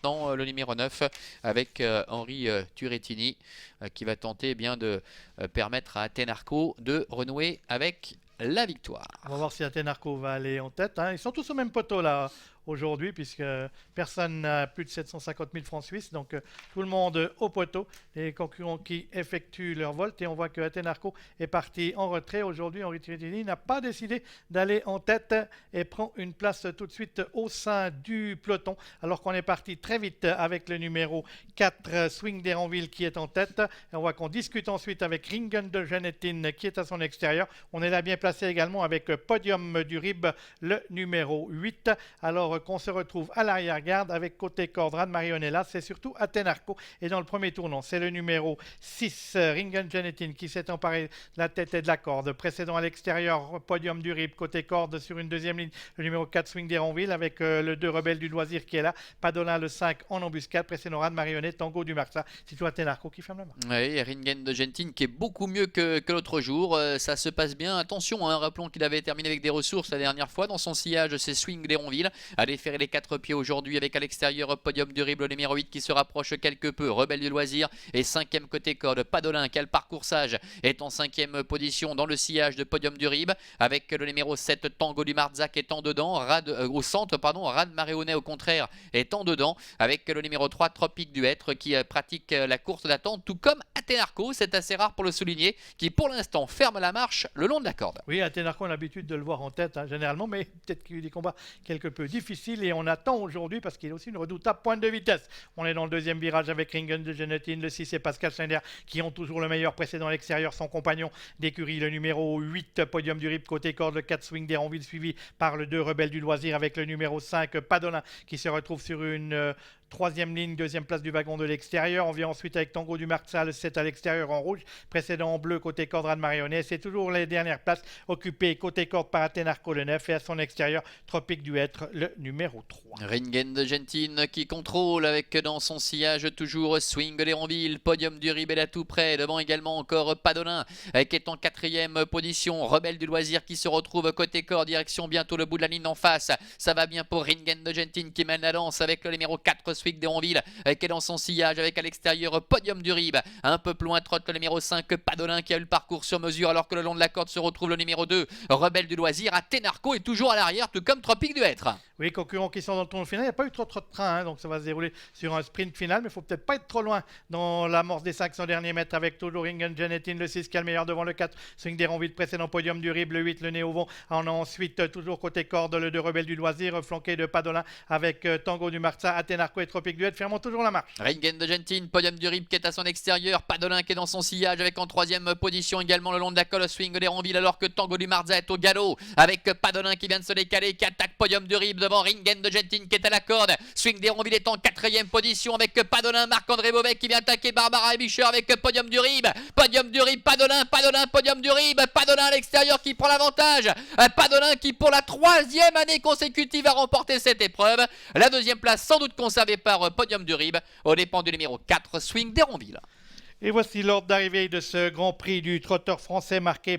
Dans le numéro 9 avec Henri Turrettini qui va tenter de permettre à Tenarco de renouer avec la victoire. On va voir si Atenarco va aller en tête. Ils sont tous au même poteau là aujourd'hui, puisque personne n'a plus de 750 000 francs suisses. Donc tout le monde au poteau. Les concurrents qui effectuent leur volte. Et on voit que Atenarco est parti en retrait. Aujourd'hui, Henri Turrettini n'a pas décidé d'aller en tête et prend une place tout de suite au sein du peloton. Alors qu'on est parti très vite avec le numéro 4, Swing d'Héranville, qui est en tête. Et on voit qu'on discute ensuite avec Ringen de Genetin qui est à son extérieur. On est là bien placé également avec Podium du Rib, le numéro 8. Alors qu'on se retrouve à l'arrière-garde avec côté corde Rad Marionella, c'est surtout Atenarco. Et dans le premier tournant, c'est le numéro 6, Ringen Genetin, qui s'est emparé de la tête et de la corde. Précédent à l'extérieur, Podium du Rib, côté corde sur une deuxième ligne, le numéro 4, Swing d'Héranville, avec le 2, Rebelle du Loisir qui est là. Padolin, le 5, en embuscade. Précédent Rad Marionnet, Tango du Marsa. C'est tout Atenarco qui ferme la main. Oui, Ringen de Genetin qui est beaucoup mieux que l'autre jour. Ça se passe bien. Attention, rappelons qu'il avait terminé avec des ressources la dernière fois. Dans son sillage, c'est Swing d'Héranville. Allez faire les 4 pieds aujourd'hui avec à l'extérieur Podium du Rib, le numéro 8 qui se rapproche quelque peu. Rebelle du Loisir et 5e côté corde. Padolin qui a le parcours sage est en 5e position dans le sillage de Podium du Rib avec le numéro 7 Tango du Marzac étant dedans. Au centre, Rad Marionnet au contraire étant dedans avec le numéro 3 Tropique du Hêtre qui pratique la course d'attente tout comme Atenarco. C'est assez rare pour le souligner qui pour l'instant ferme la marche le long de la corde. Oui, Atenarco, on a l'habitude de le voir en tête généralement, mais peut-être qu'il y a eu des combats quelque peu difficiles et on attend aujourd'hui parce qu'il a aussi une redoutable pointe de vitesse. On est dans le deuxième virage avec Ringen de Genetin, le 6 et Pascal Schneider qui ont toujours le meilleur précédent à l'extérieur, son compagnon d'écurie, le numéro 8 Podium du Rib côté corde, le 4 Swing d'Héranville suivi par le 2 Rebelle du Loisir avec le numéro 5 Padolin qui se retrouve sur une troisième ligne, deuxième place du wagon de l'extérieur. On vient ensuite avec Tango du Marsa, le 7 à l'extérieur en rouge, précédent en bleu côté corde Rad Marionnet. C'est toujours les dernières places occupées côté corde par Atenarco le 9 et à son extérieur Tropique du Hêtre le numéro 3. Ringen de Genetin qui contrôle avec dans son sillage toujours Swing d'Héranville, Podium du Rib est là tout près, devant également encore Padolin qui est en 4e position, Rebelle du Loisir qui se retrouve côté corde, direction bientôt le bout de la ligne en face. Ça va bien pour Ringen de Genetin qui mène la danse avec le numéro 4 Swing d'Héranville qui est dans son sillage avec à l'extérieur Podium du Rib. Un peu plus loin trotte le numéro 5 Padolin qui a eu le parcours sur mesure alors que le long de la corde se retrouve le numéro 2 Rebelle du Loisir. Atenarco est toujours à l'arrière tout comme Tropique du Hêtre. Oui, concurrents qui sont dans le tour final, il n'y a pas eu trop de train, donc ça va se dérouler sur un sprint final, mais il ne faut peut-être pas être trop loin dans l'amorce des 500 derniers mètres avec toujours Ringen Genetin, le 6 qui est le meilleur devant le 4, Swing d'Héranville, précédent Podium du Rib, le 8, le Néovon. On a ensuite toujours côté corde le 2 Rebelle du Loisir, flanqué de Padolin avec Tango du Marsa, Atenarco et Tropique du Hêtre, fermons toujours la marche. Ringen de Genetin, Podium du Rib qui est à son extérieur, Padolin qui est dans son sillage avec en 3e position également le long de la colle Swing d'Héranville alors que Tango du Marsa est au galop avec Padolin qui vient de se décaler, qui attaque Podium du Rib devant Ringen de Genetin qui est à la corde. Swing d'Héranville est en 4e position avec Padolin, Marc-André Beauvais qui vient attaquer Barbara Ebischer avec Podium du Rib. Podium du Rib, Padolin, Podium du Rib. Padolin à l'extérieur qui prend l'avantage. Padolin qui pour la 3e année consécutive a remporté cette épreuve. La 2e place sans doute conservée par Podium du Rib au dépens du numéro 4 Swing d'Héranville. Et voici l'ordre d'arrivée de ce Grand Prix du trotteur français marqué